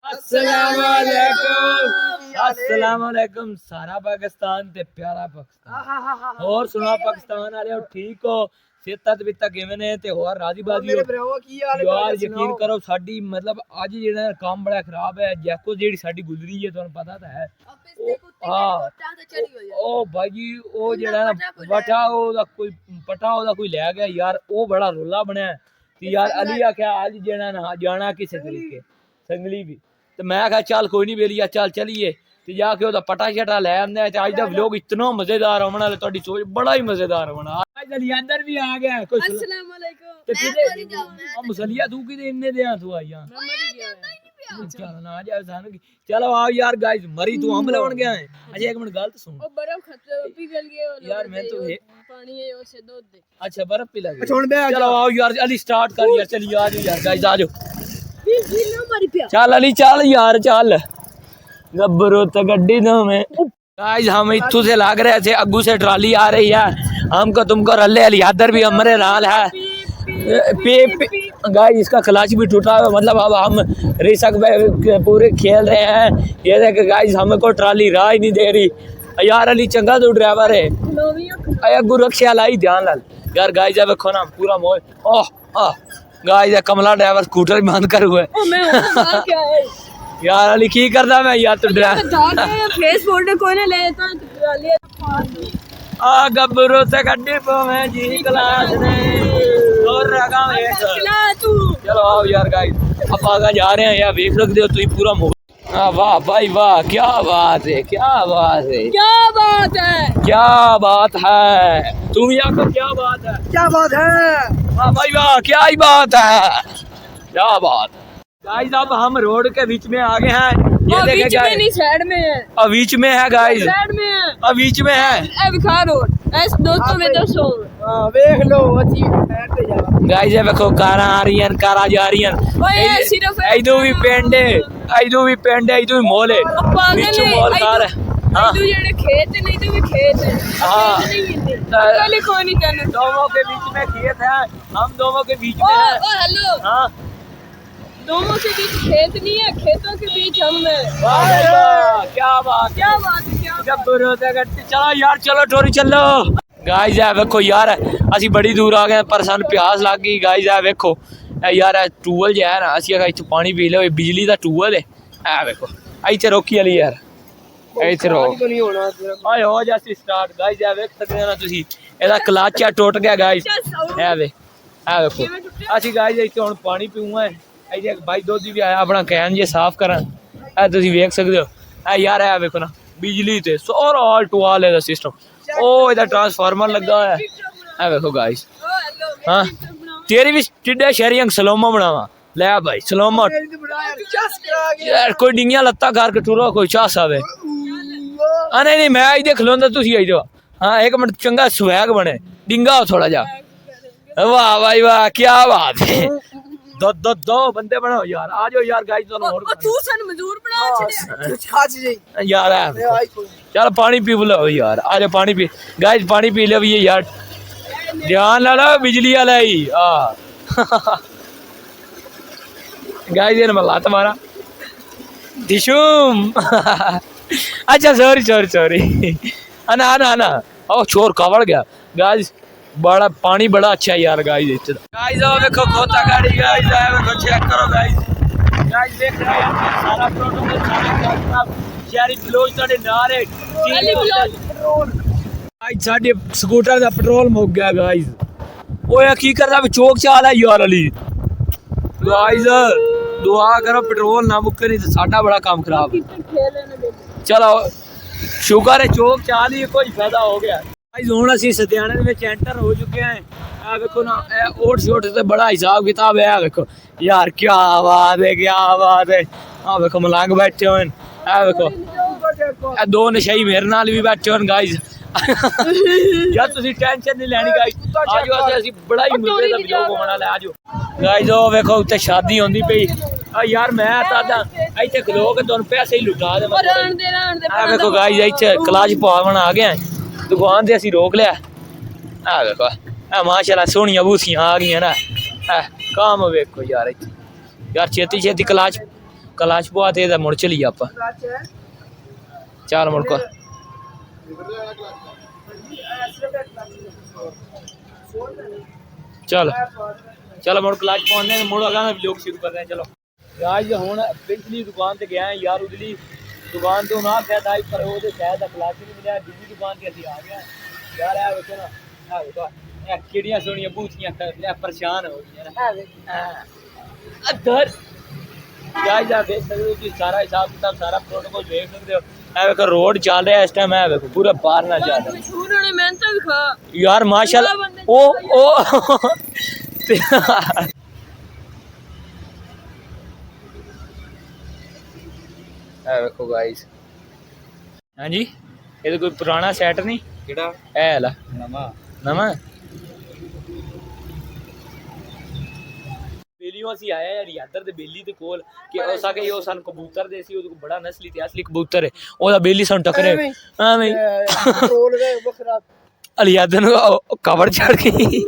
अस्सलाम वालेकुम सारा पाकिस्तान ते प्यारा पाकिस्तान और सुना पाकिस्तान वाले ठीक हो सेहत भी तक किवें ने ते और राजी बाजी यार यकीन करो साडी मतलब आज जेड़ा काम बड़ा खराब है जैको जेड़ी साडी गुजरी है तुहानू पता तो है हां ओ भाई ओ जेड़ा बटा ओदा कोई पटा ओदा कोई ले गया यार ओ बड़ा रोला बनया ते यार अली आख्या आज जेड़ा ना जाना किसे तरीके संगली भी तो मैं कहा चल कोई नहीं बेलिया चल चलिए ते जाके ओदा पटा शटा ले आंदे ते आज दा व्लॉग इतना मजेदार होने वाला ਤੁਹਾਡੀ सोच बड़ा ही मजेदार होना आज अली अंदर भी आ गया कोई अस्सलाम वालेकुम ते किदे मुसलिया तू किदे इन्ने दे तू आईया मैं मर गया चल ना आ जा सान चलो आओ यार गाइस मरी तू हम लेवन गया है अच्छा एक मिनट गलत सुन ओ बर्फ खत्म पिघल गए यार मैं तो पानी है उससे दूध दे अच्छा बर्फ पिला गया चलो आओ यार अली स्टार्ट कर यार चल यार गाइस आ जाओ चल अली चल यार चल गब्बरो तो गड्डी दो में गाइस हम इत्थू से लग रहे थे अग्गू से ट्राली आ रही है हमको तुमको रल्ले अली यादर भी हमारे नाल है गाइस इसका क्लच भी टूटा हुआ मतलब अब हम रिसक पूरे खेल रहे हैं ये देख गाइस हमको ट्राली राह ही नहीं दे रही यार अली चंगा तो ड्राइवर है अग्गू रक्षा लाई ध्यान लाल यार गाइस देखो ना पूरा मोह ओह गाइस कमला ड्राइवर स्कूटर बंद कर हुए यार अली की करदा मैं यार तू ड्राइवर फेस फोल्डर कोई ना लेता ले आ गब्बरो से गड्डी पे जी क्लास ने और रगा में तू चलो आओ यार गाइस अब आगे जा रहे हैं यार देख सकते हो तू पूरा हां वाह भाई वाह क्या बात है क्या बात है क्या बात है क्या बात है तुम यहाँ को क्या बात है क्या बात है वाह भाई वाह क्या ही बात है क्या बात गाइस अब हम रोड के बीच में आ गए हैं ये देखें बीच में नहीं साइड में है अब बीच में है गाइस साइड में है अब बीच में है ए विखा रोड ऐस दोस्तों में दोस्तों हां देख लो अच्छी साइड पे जा गाइस ये देखो कारा आ रही हैं कारा जा रही हैं ओए सिर्फ इधर भी पेंडे इधर भी पेंडे इधर भी मोल है बीच मोल कार है हां तू जेड़े खेत नहीं तो भी खेत है हां पहले कौन नहीं करने दोनों के बीच में खेत है हम दोनों के बीच में है ओ हेलो हां दोनों के बीच खेत नहीं है खेतों के बीच हम हैं वाह क्या बात क्या बात है क्या गब्बरो ते गड्डी चलो यार चलो टोरी चलो गाइस ये देखो यार ਅਸੀਂ ਬੜੀ ਦੂਰ ਆ ਗਏ ਪਰ ਸਾਨੂੰ ਪਿਆਸ ਲੱਗ ਗਈ ਗਾइस ਇਹ ਵੇਖੋ ਇਹ ਯਾਰ ਟੂਲ ਜਿਹਾ ਹੈ ਨਾ ਅਸੀਂ ਇੱਥੇ ਪਾਣੀ ਪੀ ਲਿਓ ਬਿਜਲੀ ਦਾ ਟੂਲ ਹੈ ਇਹ ਵੇਖੋ ਇੱਥੇ ਰੋਕੀ ਵਾਲੀ ਯਾਰ ਇੱਥੇ ਰੋਕ नहीं होना ਆਏ ਹੋ ਜਾ ਸੀ ਸਟਾਰਟ ਗਾइस ਇਹ ਵੇਖ ਸਕਦੇ ਹੋ ਨਾ ਤੁਸੀਂ ਇਹਦਾ ਕਲਚ ਆ ਟੁੱਟ ਗਿਆ ਗਾइस ਇਹ ਵੇਖੋ ਅਸੀਂ ਗਾइस ਇੱਥੇ ਹੁਣ ਪਾਣੀ ਪੀਊਂਗਾ ਇਹ भाई दोधी भी आया अपना कैन जे साफ करा ए तुसी देख सकते हो ए यार ए देखो ना बिजली ते सारा ऑल टू ऑल दा सिस्टम ओ इधर ट्रांसफार्मर लगा है ए देखो गाइस हां तेरी भी टिड्डे शहरियंग सलोमा बनावा ले भाई सलोमा यार कोई डिंगिया लत्ता घर के टुरो कोई चास आवे नहीं नहीं मैं आई देख लोंदा तुसी आई जाओ हां एक मिनट चंगा स्वैग बने डिंगा हो थोड़ा जा वाह भाई वाह क्या बात है दो बंदे बनाओ यार आ जाओ यार गाइस दोनों और तू सन मजदूर बना छड़े खाच जी यार चल पानी पी लो यार आ जाओ पानी पी गाइस पानी पी लो ये यार ध्यान ला लो बिजली वाला ही गाइस ये मैं लात मारा दिशुम अच्छा सॉरी आना आना आना ओ चोर कवड़ गया गाइस बड़ा पानी बड़ा अच्छा है यार गाइस इधर गाइस आओ देखो खोता गाड़ी गाइस आओ देखो चेक करो गाइस देख रहे हैं सारा प्रोटोकॉल सारा शहरी ब्लोज ਤੁਹਾਡੇ ਨਾਲ ਹੈ गाइस ਸਾਡੇ ਸਕੂਟਰ ਦਾ ਪੈਟਰੋਲ ਮੁੱਕ ਗਿਆ गाइस ਓਏ ਕੀ ਕਰਦਾ ਵੀ ਚੋਕ ਚਾਲ ਹੈ ਯਾਰ ਅਲੀ गाइस दुआ करो पेट्रोल ना मुक्के नहीं तो साडा बड़ा काम खराब चलो शुक्र है चौक चाल ही कोई फायदा हो गया गाइस हुन ਅਸੀਂ ਸਤਿਆਣੇ ਦੇ ਵਿੱਚ ਐਂਟਰ ਹੋ ਚੁੱਕੇ ਹਾਂ ਆ ਵੇਖੋ ਨਾ ਇਹ ਓਟ ਸ਼ੋਟ ਤੇ ਬੜਾ ਹਿਸਾਬ ਕਿਤਾਬ ਹੈ ਆ ਵੇਖੋ ਯਾਰ ਕੀ ਬਾਤ ਹੈ ਆ ਵੇਖੋ ਮਲੰਗ ਬੈਠੇ ਹੋਏ ਆ ਵੇਖੋ ਇਹ ਦੋ ਨਸ਼ਈ ਮੇਰੇ ਨਾਲ ਵੀ ਬੈਠੇ ਹੋਣ ਗਾਇਸ ਯਾਰ ਤੁਸੀਂ ਟੈਨਸ਼ਨ ਨਹੀਂ ਲੈਣੀ ਗਾਇਸ ਆਜੋ ਅਸੀਂ ਬੜਾ ਹੀ ਮਜ਼ੇ ਦਾ ਵੀਡੀਓ ਬਣਾਉਣ ਵਾਲਾ ਆਜੋ ਗਾਇਸ ਉਹ ਵੇਖੋ ਉੱਤੇ ਸ਼ਾਦੀ ਹੁੰਦੀ ਪਈ ਆ ਯਾਰ ਮੈਂ ਤਾਂ ਇੱਥੇ ਖਲੋ ਕੇ ਤੁਹਾਨੂੰ ਪੈਸੇ ਹੀ ਲੁਟਾ ਦੇ ਆ ਵੇਖੋ ਗਾਇਸ ਇੱਥੇ ਕਲਾਸ਼ ਪਾਵਣ ਆ ਗਏ दुकान से असी रोक लिया देखो माशाल्लाह सोहनियां बूसियां आ गई ना काम वेखो यार छेती छेती ਕਲਾਸ਼ ਪਵਾ ਤੇ ਇਹਦਾ ਮੁੜ ਚਲੀ ਆਪਾਂ ਚੱਲ ਮੁੜ ਕੋ चलो चलो मुड़ क्लाच पहुंचने मुड़ अगला व्लॉग शुरू करते हैं। चलो आज हुन पिछली दुकान ते गया यार उधरली दुकान तो ना शायद आई पर वो तो शायद क्लाच नहीं मिला दूसरी दुकान ते असि आ गया यार है देखो ना है देखो ए किड़ियां सोनियां पूछियां परेशान हो गई ना अदर गाइस आप देख सकते हो कि सारा हिसाब किताब सारा प्रोटोकॉल देख सकते हो है देखो रोड चल रहा है इस टाइम है देखो पूरा बाहर ना जा रहा मशहूर होने मेहनत दिखा यार माशाल्लाह ओ देखो गाइस हाँ जी ये तो कोई पुराना सेट नहीं केड़ा है ला नवा नवा बेलियों से आया यार यादर ते बेली दे कोल कि ओ सके यो सन कबूतर दे सी ओ बड़ा नस्ली ते असली कबूतर है ओदा बेली सन टकरे हां भाई रोल गए वो खराब अली यादन कवर चढ़ गई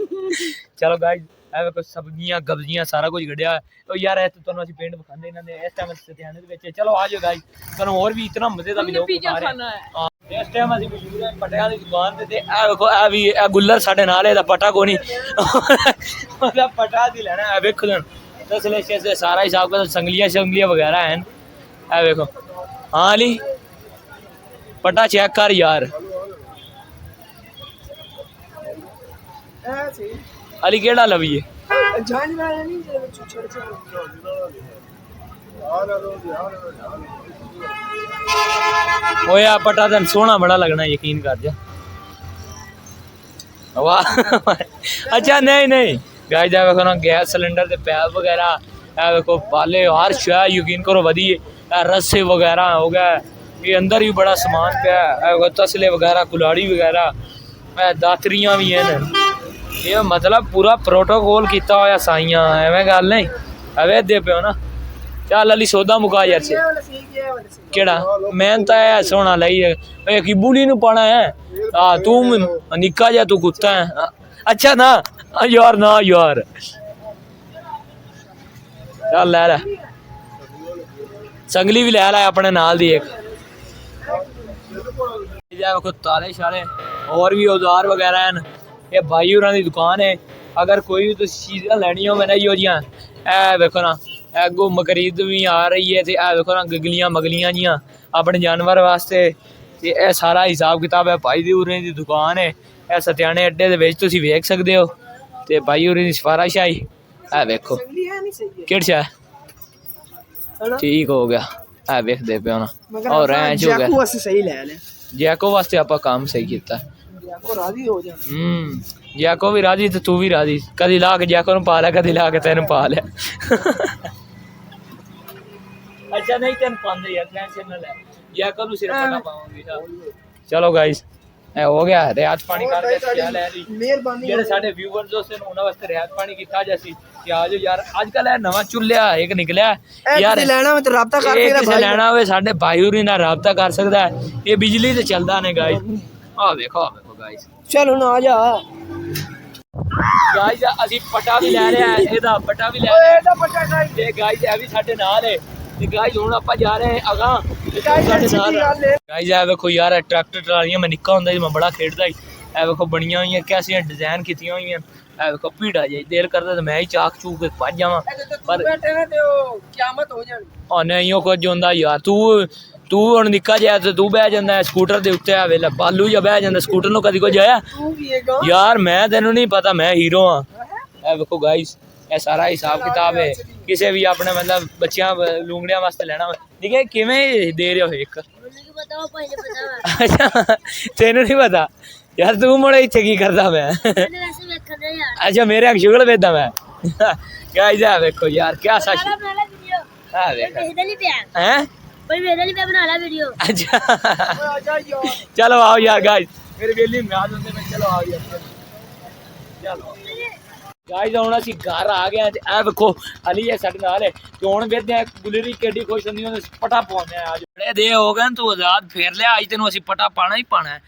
चलो गाइस ਐ ਵੇਖੋ ਸਬਜ਼ੀਆਂ ਗਬਜ਼ੀਆਂ ਸਾਰਾ ਕੁਝ ਗੜਿਆ ਉਹ ਯਾਰ ਇਹ ਤੁਹਾਨੂੰ ਅਸੀਂ ਪਿੰਡ ਵਿਖਾਉਂਦੇ ਇਹਨਾਂ ਦੇ ਇਸ ਟਾਈਮ ਸਤਿਆਣੇ ਦੇ ਵਿੱਚ ਚਲੋ ਆ ਜਾਓ ਗਾਈਸ ਤੁਹਾਨੂੰ ਹੋਰ ਵੀ ਇਤਨਾ ਮਜ਼ੇ ਦਾ ਵੀਡੀਓ ਦਿਖਾ ਰਹੇ ਹਾਂ ਇਸ ਟਾਈਮ ਅਸੀਂ ਮੌਜੂਦ ਹਾਂ ਪਟਿਆਂ ਦੀ ਦੁਕਾਨ ਤੇ ਇਹ ਵੇਖੋ ਇਹ ਵੀ ਇਹ ਗੁੱਲਰ ਸਾਡੇ ਨਾਲ ਇਹਦਾ ਪਟਾ ਕੋਣੀ ਉਹਦਾ ਪਟਾ ਦੀ ਲੈਣਾ ਇਹ ਵੇਖੋ ਤਸਲੇ ਸੇ ਸਾਰਾ ਹਿਸਾਬ ਦਾ ਸੰਗਲੀਆਂ ਵਗੈਰਾ ਹਨ ਇਹ ਵੇਖੋ ਹਾਂ ਅਲੀ ਪਟਾ ਚੈੱਕ ਕਰ ਯਾਰ अली केड़ा लविए ओया पटा तन सोना बड़ा लगना यकीन कर जा वाह अच्छा नहीं गाइस जा देखो ना गैस सिलेंडर ते पैप वगैरह ए देखो पाले हर शय यकीन करो वधिए रस्से वगैरह हो गया ये अंदर भी बड़ा सामान पिया है तसले वगैरह कुलाड़ी वगैरह दातरियां भी हैं ये मतलब पूरा प्रोटोकॉल किया होया साइयां एवें गल नहीं अवे दे पियो ना चल अली सौदा मुका यार से केड़ा मैं तो है सोना लई ए की बुली नु पाना है हां तू निक्का जा तू कुत्ता है अच्छा ना यार चल ले संगली भी ले अपने नाल दी एक देखो ताले शाले और भी औजार वगैरह हैं ये भाई होरां दी दुकान है अगर कोई भी तुम चीज़ां लैनियां होवे ना इहो जियां ए देखो ना अगो मकरीद भी आ रही है ते ए देखो ना गगलियां मगलियां जियां अपने जानवर वास्ते ते ए सारा हिसाब किताब है भाई दी होरां दी दुकान है ए सत्याने अड्डे दे विच तुसीं वेख सकदे हो ते भाई होरां दी सिफारिश आई ए देखो किहड़ी शै ठीक हो गया ए वेखदे पियो ना और रैंच हो गया सही ले ले जैको वास्ते आपा काम सही कीता राजी हो जा जैको भी राजी तो तू भी राजी कदी ला के जैको नूं पा लिया कदी ला के तेन पा लिया अच्छा नहीं तेन पांदे यार टेंशन ना ले जैको नूं सिर्फ पटा पावांगे चलो गाइस ए हो गया रियाज पानी करके क्या ले ली मेहरबानी जेडे साडे व्यूअर्स दोस्त ने उन्हां वास्ते रियाज पानी कीता जैसी कि आ जाओ यार आजकल है नवा चुल्हा एक निकलिया यार लेना में तो राब्ता कर के भाई लेना होवे साडे भाई होरी नाल राब्ता कर सकदा है ये बिजली ते चलदा ने गाइस आ देखो गाइस चलो ना आ जा गाइस ਅਸੀਂ ਪਟਾ ਵੀ ਲੈ ਰਿਹਾ ਇਹਦਾ ਪਟਾ ਵੀ ਲੈ ਰਿਹਾ ਇਹਦਾ ਪਟਾ ਗਾइस ਤੇ ਗਾइस ਇਹ ਵੀ ਸਾਡੇ ਨਾਲ ਹੈ ਤੇ ਗਾइस ਹੁਣ ਆਪਾਂ ਜਾ ਰਹੇ ਹਾਂ ਅਗਾ ਸਾਡੇ ਨਾਲ ਗਾइस ਇਹ ਵੇਖੋ ਯਾਰ ਟਰੈਕਟਰ ਟਰਾਲੀਆਂ ਮੈਂ ਨਿੱਕਾ ਹੁੰਦਾ ਸੀ ਮੈਂ ਬੜਾ ਖੇਡਦਾ ਸੀ ਇਹ ਵੇਖੋ ਬਣੀਆਂ ਹੋਈਆਂ ਕੈਸੀਆਂ ਡਿਜ਼ਾਈਨ ਕੀਤੀਆਂ ਹੋਈਆਂ ਇਹ ਵੇਖੋ ਭੀੜਾ ਜਾਈ ਦਿਲ ਕਰਦਾ ਤੇ ਮੈਂ ਹੀ ਚਾਕ ਚੂਕ ਕੇ ਭੱਜ ਜਾਵਾਂ ਪਰ ਬੈਠੇ ਨੇ ਤੇ ਉਹ ਕਿਆਮਤ ਹੋ ਜਾਣੀ ਉਹ ਨਹੀਂ ਉਹ ਕੁਝ ਹੁੰਦਾ ਯਾਰ ਤੂੰ ਹੁਣ ਨਿੱਕਾ ਜਿਹਾ ਤੇ ਤੂੰ ਬਹਿ ਜਾਂਦਾ ਸਕੂਟਰ ਦੇ ਉੱਤੇ ਆ ਵੇਲਾ ਬਾਲੂ ਜਾਂ ਬਹਿ ਜਾਂਦਾ ਸਕੂਟਰ ਨੂੰ ਕਦੀ ਕੋਈ ਜਾਇਆ ਯਾਰ ਮੈਂ ਤੈਨੂੰ ਨਹੀਂ ਪਤਾ ਮੈਂ ਹੀਰੋ ਹਾਂ ਇਹ ਵੇਖੋ ਗਾइस ਇਹ ਸਾਰਾ ਹਿਸਾਬ ਕਿਤਾਬ ਹੈ ਕਿਸੇ ਵੀ ਆਪਣੇ ਮਤਲਬ ਬੱਚਿਆਂ ਲੂੰਗੜਿਆਂ ਵਾਸਤੇ ਲੈਣਾ ਠੀਕ ਹੈ ਕਿਵੇਂ ਦੇ ਰਹੇ ਹੋ ਇੱਕ ਅੱਛਾ ਤੈਨੂੰ ਨਹੀਂ ਪਤਾ यार तू मुड़े इत्थे की करदा मैं अच्छा मेरे अग शुगल वेदा मैं गाइस आ देखो यार क्या सच हां देख हैं बना ला वीडियो अच्छा चलो आओ यार गाइस मेरे बेली म्याद होंदे मैं चलो आओ यार चलो गाइस ਹੁਣ ਅਸੀਂ ਘਰ ਆ ਗਏ ਤੇ ਇਹ ਵੇਖੋ ਅਲੀ ਇਹ ਸਾਡੇ ਨਾਲ ਹੈ ਤੇ ਹੁਣ ਵੇਖਦੇ ਆ ਗੁਲਰੀ ਕਿੱਡੀ ਖੁਸ਼ ਹੁੰਦੀ ਉਹਨੇ ਪਟਾ ਪਾਉਂਦੇ ਆ ਅੱਜ ਬੜੇ ਦੇ ਹੋ ਗਏ ਤੂੰ ਆਜ਼ਾਦ ਫੇਰ ਲਿਆ ਅੱਜ ਤੈਨੂੰ ਅਸੀਂ ਪਟਾ ਪਾਣਾ ਹੀ ਪਾਣਾ ਹੈ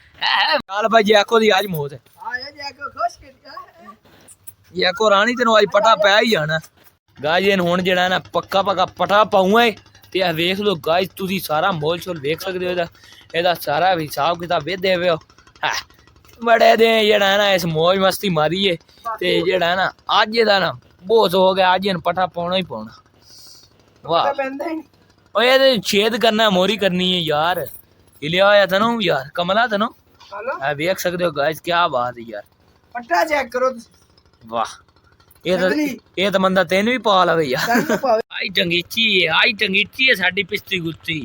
ਚੱਲ ਭਾਈ ਜੈਕੋ ਦੀ ਅੱਜ ਮੌਤ ਹੈ ਆ ਜੈਕੋ ਖੁਸ਼ ਕਰ ਜੈਕੋ ਰਾਣੀ ਤੈਨੂੰ ਅੱਜ ਪਟਾ ਪੈ ਹੀ ਜਾਣਾ ਗਾਇਸ ਹੁਣ ਜਿਹੜਾ ਨਾ ਪੱਕਾ ਪਟਾ ਪਾਉਂਗਾ ਤੇ ਇਹ ਵੇਖ ਲਓ ਗਾਇਸ, ਤੁਸੀਂ ਸਾਰਾ ਮੋਲ ਸ਼ੋਲ ਵੇਖ ਸਕਦੇ ਹੋ। ਇਹਦਾ ਸਾਰਾ ਹਿਸਾਬ ਕਿਤਾਬ ਵੇਖਦੇ ਹੋ। ਬੜੇ ਦੇ ਜਿਹੜਾ ਨਾ ਇਸ ਮੌਜ ਮਸਤੀ ਮਾਰੀਏ ਤੇ ਜਿਹੜਾ ਨਾ ਅੱਜ ਇਹਦਾ ਨਾ ਬਹੁਤ ਹੋ ਗਿਆ। ਅੱਜ ਇਹਨੂੰ ਪਟਾ ਪਾਉਣਾ ਹੀ ਪਾਉਣਾ। ਵਾਹ ਪੈਂਦਾ ਹੀ ਓਏ ਇਹਦੇ ਛੇਦ ਕਰਨਾ, ਮੋਰੀ ਕਰਨੀ ਹੈ ਯਾਰ। ਹਿਲਿਆ ਹੋਇਆ ਤੈਨੂੰ ਯਾਰ, ਕਮਲਾ ਤੈਨੂੰ ਇਹ ਵੇਖ ਸਕਦੇ ਹੋ ਗਾਇਸ, ਕੀ ਬਾਤ ਹੈ ਯਾਰ। ਪੱਟਾ ਚੈੱਕ ਕਰੋ ਤੁਸੀਂ। ਵਾਹ ਇਹ ਤਾਂ ਬੰਦਾ ਤੈਨੂੰ ਵੀ ਪਾ ਲਵੇ ਯਾਰ। ਆਈ ਟੰਗੀਚੀ ਹੈ, ਆਈ ਟੰਗੀਚੀ ਹੈ ਸਾਡੀ ਪਿਸਤੀ ਗੁੱਤੀ।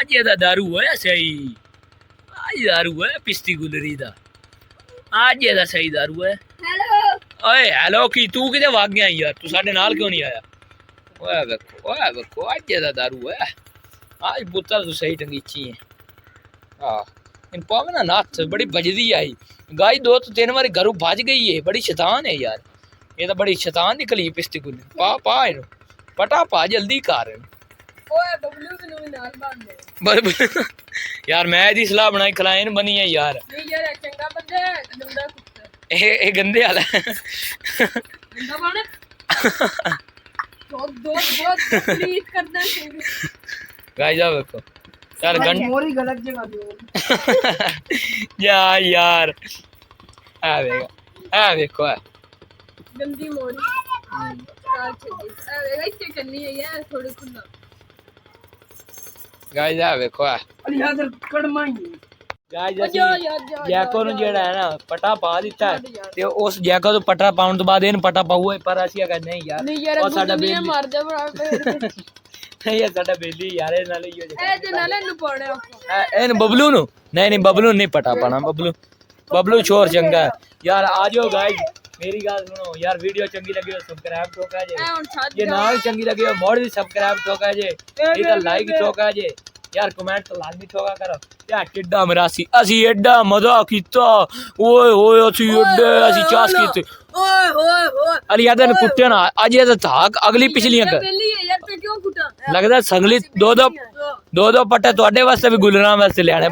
ਅੱਜ ਇਹਦਾ ਦਾਰੂ ਹੋਇਆ ਸਹੀ, ਅੱਜ ਦਾਰੂ ਹੋਇਆ ਪਿਸਤੀ ਗੁੱਲਰੀ ਦਾ। ਅੱਜ ਇਹਦਾ ਸਹੀ ਦਾਰੂ ਹੈ। हेलो ਓਏ ਹੈਲੋ ਕੀ ਤੂੰ ਕਿਤੇ ਵਗ ਗਿਆ ਯਾਰ? ਤੂੰ ਸਾਡੇ ਨਾਲ ਕਿਉਂ ਨਹੀਂ ਆਇਆ? ਓਏ ਵੇਖੋ ਅੱਜ ਇਹਦਾ ਦਾਰੂ ਹੈ। ਅੱਜ ਬੁੱਤਲ ਤੂੰ ਸਹੀ ਟੰਗੀਚੀ ਹੈ। इन पावे ना नाथ बड़ी बजदी आई गाय। 2-3 बार घरों भज गई है। बड़ी शैतान है यार, ये तो बड़ी शैतान निकली पिस्ती गुल। पा इनू पटा पा जल्दी कर। ओए बबलू के नु नाल बांध दे यार मैं दी सलाह बनाई खलाइन बनी है यार। नहीं यार चंगा बंदा है, गंदा कुत्ता ए गंदे वाला गंदा बन बहुत प्लीज करना चाहिए गाय जा देखो यार मोरी गलत जगह दे यार देखो गंदी मोरी कार चली ऐसे चलनी है यार थोड़ी खुला गाइस आ देखो अली यार कड़माई गाइस जैको ਨੂੰ ਜਿਹੜਾ ਹੈ ਨਾ ਪਟਾ ਪਾ ਦਿੱਤਾ ਤੇ ਉਸ ਜੈਕੋ ਤੋਂ ਪਟਾ ਪਾਉਣ ਤੋਂ ਬਾਅਦ ਇਹਨੂੰ ਪਟਾ ਪਾਊਗਾ। ਪਰ ਅਸੀਂ ਅਗਰ ਨਹੀਂ ਯਾਰ ਉਹ ਸਾਡਾ ਬੇਲੀ ਮਾਰ ਦੇ ਬਰਾਬਰ ਨਹੀਂ ਯਾਰ ਸਾਡਾ ਬੇਲੀ ਯਾਰ ਇਹ ਨਾਲ ਹੀ ਹੋ ਜਾ। ਇਹ ਤੇ ਨਾਲੇ ਨੂੰ ਪਾਉਣੇ ਆਪਾਂ ਇਹਨੂੰ ਬਬਲੂ ਨੂੰ ਨਹੀਂ ਬਬਲੂ ਨਹੀਂ ਪਟਾ ਪਾਣਾ। ਬਬਲੂ ਛੋਰ ਚੰਗਾ ਯਾਰ। ਆ ਜਾਓ ਗਾइस मेरी गल सुनो यार। वीडियो चंगी लगी हो सब्सक्राइब ठोका जे, ये ना भी चंगी लगी हो मोड़ भी सब्सक्राइब ठोका जे, ये तो लाइक ठोका जे यार। कमेंट तो लाजमी ठोका करो यार। किड्डा मरासी असी एड्डा मजा कीता। ओए होए असी एड्डे असी चास कीते। ओए होए होए अली याद ने कुट्टे ना अज ये धाक अगली पिछलियां कर बेली है यार, पे क्यों कुटा लगदा संगली दो पट्टे ਤੁਹਾਡੇ ਵਾਸਤੇ ਵੀ ਗੁਲਰਾਂ ਵਾਸਤੇ ਲੈਣੇ।